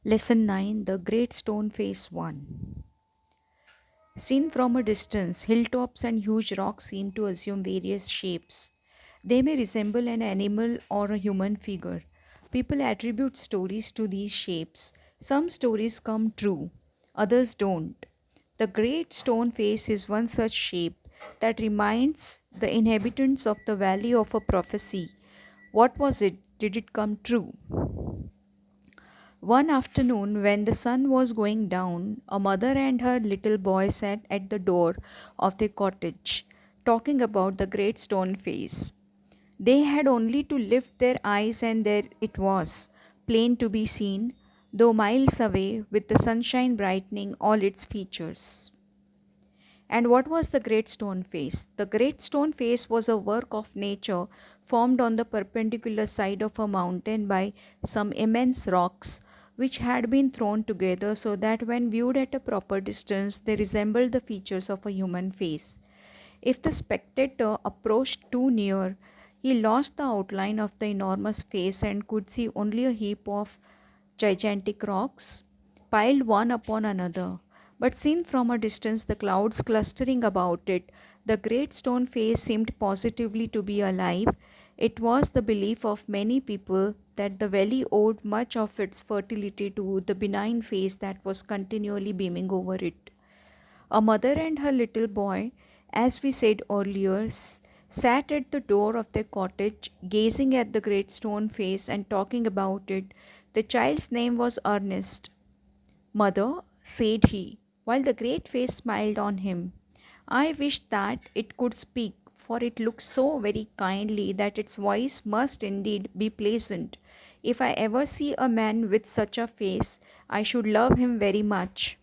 Lesson 9, The Great Stone Face 1. Seen from a distance, hilltops and huge rocks seem to assume various shapes. They may resemble an animal or a human figure. People attribute stories to these shapes. Some stories come true, others don't. The Great Stone Face is one such shape that reminds the inhabitants of the valley of a prophecy. What was it? Did it come true? One afternoon, when the sun was going down, a mother and her little boy sat at the door of their cottage, talking about the great stone face. They had only to lift their eyes, and there it was, plain to be seen, though miles away, with the sunshine brightening all its features. And what was the Great Stone Face? The Great Stone Face was a work of nature formed on the perpendicular side of a mountain by some immense rocks which had been thrown together so that when viewed at a proper distance they resembled the features of a human face. If the spectator approached too near, he lost the outline of the enormous face and could see only a heap of gigantic rocks piled one upon another. But seen from a distance, the clouds clustering about it, the great stone face seemed positively to be alive. It was the belief of many people that the valley owed much of its fertility to the benign face that was continually beaming over it. A mother and her little boy, as we said earlier, sat at the door of their cottage, gazing at the great stone face and talking about it. The child's name was Ernest. Mother, said he, while the great face smiled on him, I wish that it could speak, for it looks so very kindly that its voice must indeed be pleasant. If I ever see a man with such a face, I should love him very much.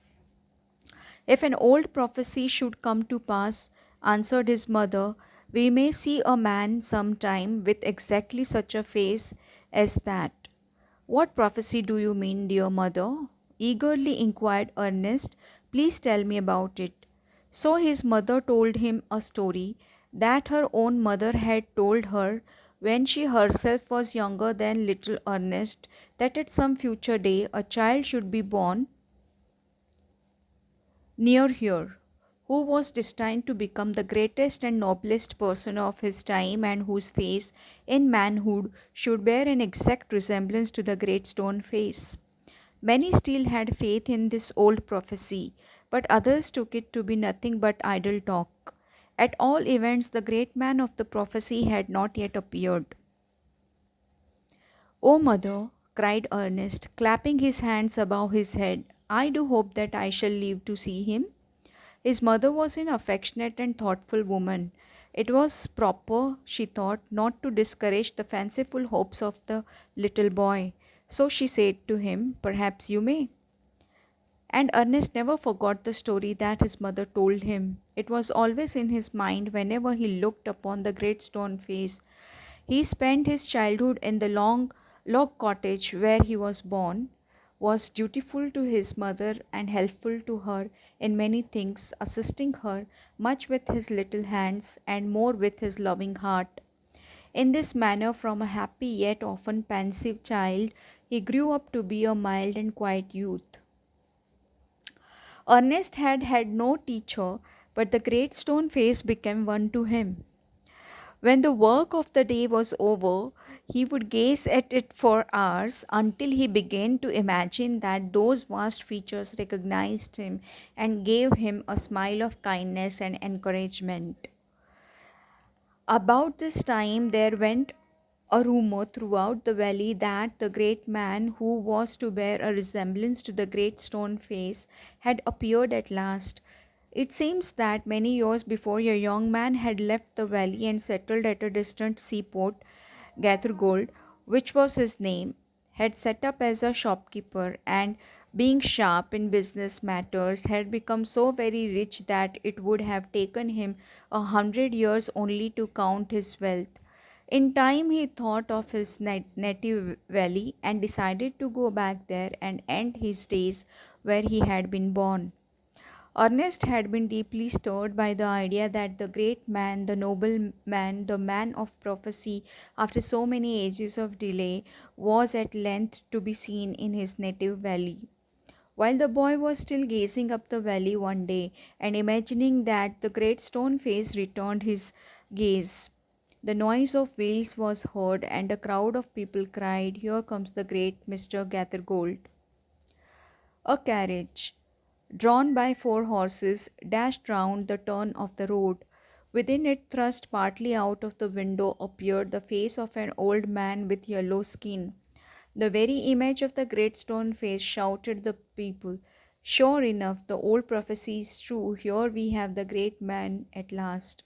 If an old prophecy should come to pass, answered his mother, we may see a man sometime with exactly such a face as that. What prophecy do you mean, dear mother? Eagerly inquired Ernest. Please tell me about it. So his mother told him a story that her own mother had told her when she herself was younger than little Ernest, that at some future day a child should be born near here, who was destined to become the greatest and noblest person of his time, and whose face in manhood should bear an exact resemblance to the great stone face. Many still had faith in this old prophecy, but others took it to be nothing but idle talk. At all events, the great man of the prophecy had not yet appeared. "Oh, mother," cried Ernest, clapping his hands above his head, "I do hope that I shall live to see him." His mother was an affectionate and thoughtful woman. It was proper, she thought, not to discourage the fanciful hopes of the little boy. So she said to him, "Perhaps you may." And Ernest never forgot the story that his mother told him. It was always in his mind whenever he looked upon the great stone face. He spent his childhood in the long log cottage where he was born, was dutiful to his mother and helpful to her in many things, assisting her much with his little hands and more with his loving heart. In this manner, from a happy yet often pensive child, he grew up to be a mild and quiet youth. Ernest had had no teacher, but the great stone face became one to him. When the work of the day was over, he would gaze at it for hours until he began to imagine that those vast features recognized him and gave him a smile of kindness and encouragement. About this time, there went a rumor throughout the valley that the great man who was to bear a resemblance to the great stone face had appeared at last. It seems that many years before, a young man had left the valley and settled at a distant seaport, Gathergold, which was his name, had set up as a shopkeeper, and being sharp in business matters had become so very rich that it would have taken him 100 years only to count his wealth. In time he thought of his native valley and decided to go back there and end his days where he had been born. Ernest had been deeply stirred by the idea that the great man, the noble man, the man of prophecy, after so many ages of delay, was at length to be seen in his native valley. While the boy was still gazing up the valley one day and imagining that the great stone face returned his gaze, the noise of wheels was heard and a crowd of people cried, "Here comes the great Mr. Gathergold." A carriage, drawn by four horses, dashed round the turn of the road. Within it, thrust partly out of the window, appeared the face of an old man with yellow skin. The very image of the great stone face, shouted the people. Sure enough, the old prophecy is true. Here we have the great man at last.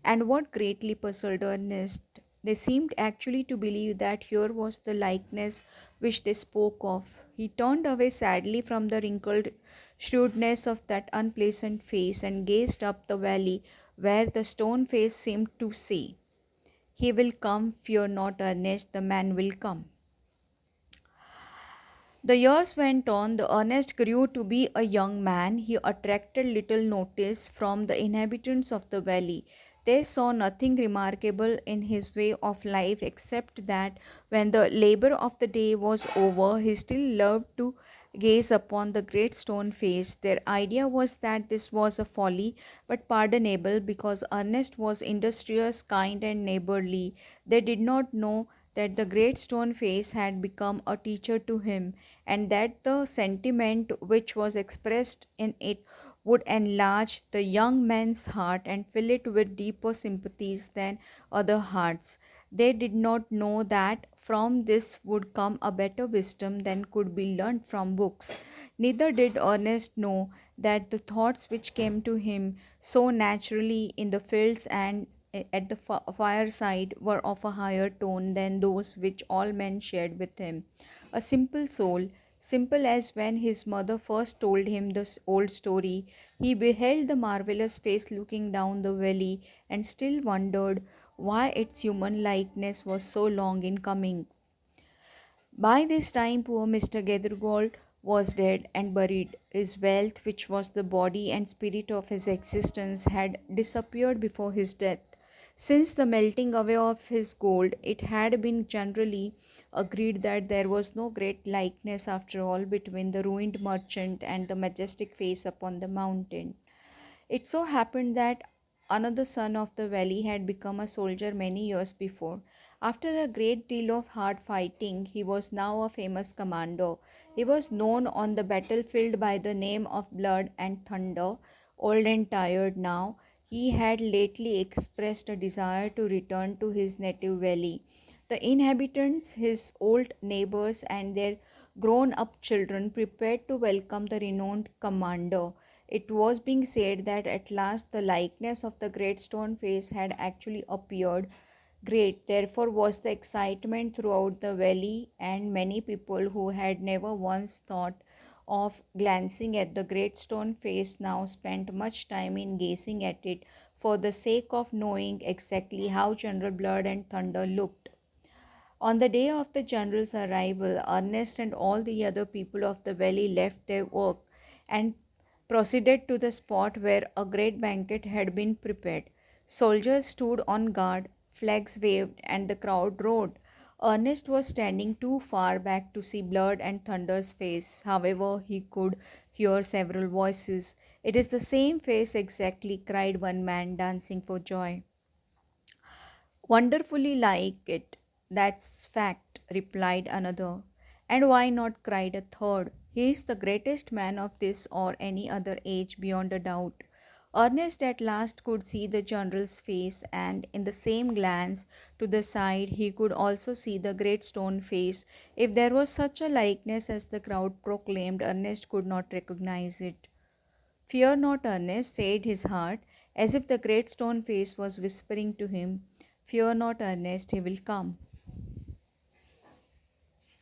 And what greatly puzzled Ernest, they seemed actually to believe that here was the likeness which they spoke of. He turned away sadly from the wrinkled shrewdness of that unpleasant face and gazed up the valley where the stone face seemed to say, "He will come, fear not, Ernest, the man will come." The years went on. The Ernest grew to be a young man. He attracted little notice from the inhabitants of the valley. They saw nothing remarkable in his way of life except that when the labor of the day was over, he still loved to gaze upon the great stone face. Their idea was that this was a folly, but pardonable because Ernest was industrious, kind, and neighborly. They did not know that the great stone face had become a teacher to him, and that the sentiment which was expressed in it would enlarge the young man's heart and fill it with deeper sympathies than other hearts. They did not know that from this would come a better wisdom than could be learnt from books. Neither did Ernest know that the thoughts which came to him so naturally in the fields and at the fireside were of a higher tone than those which all men shared with him. A simple soul, simple as when his mother first told him this old story, he beheld the marvelous face looking down the valley and still wondered why its human likeness was so long in coming. By this time, poor Mr. Gathergold was dead and buried. His wealth, which was the body and spirit of his existence, had disappeared before his death. Since the melting away of his gold, it had been generally agreed that there was no great likeness after all between the ruined merchant and the majestic face upon the mountain. It so happened that another son of the valley had become a soldier many years before. After a great deal of hard fighting, he was now a famous commander. He was known on the battlefield by the name of Blood and Thunder. Old and tired now, he had lately expressed a desire to return to his native valley. The inhabitants, his old neighbors, and their grown up children prepared to welcome the renowned commander. It was being said that at last the likeness of the great stone face had actually appeared. Great, therefore, was the excitement throughout the valley, and many people who had never once thought of glancing at the great stone face now spent much time in gazing at it for the sake of knowing exactly how General Blood and Thunder looked. On the day of the general's arrival, Ernest and all the other people of the valley left their work and proceeded to the spot where a great banquet had been prepared. Soldiers stood on guard, flags waved, and the crowd roared. Ernest was standing too far back to see Blood and Thunder's face. However, he could hear several voices. "It is the same face exactly," cried one man, dancing for joy. "Wonderfully like it, that's fact," replied another. "And why not?" cried a third. "He is the greatest man of this or any other age beyond a doubt." Ernest at last could see the general's face, and in the same glance to the side he could also see the great stone face. If there was such a likeness as the crowd proclaimed, Ernest could not recognize it. "Fear not, Ernest," said his heart, as if the great stone face was whispering to him. "Fear not, Ernest, he will come."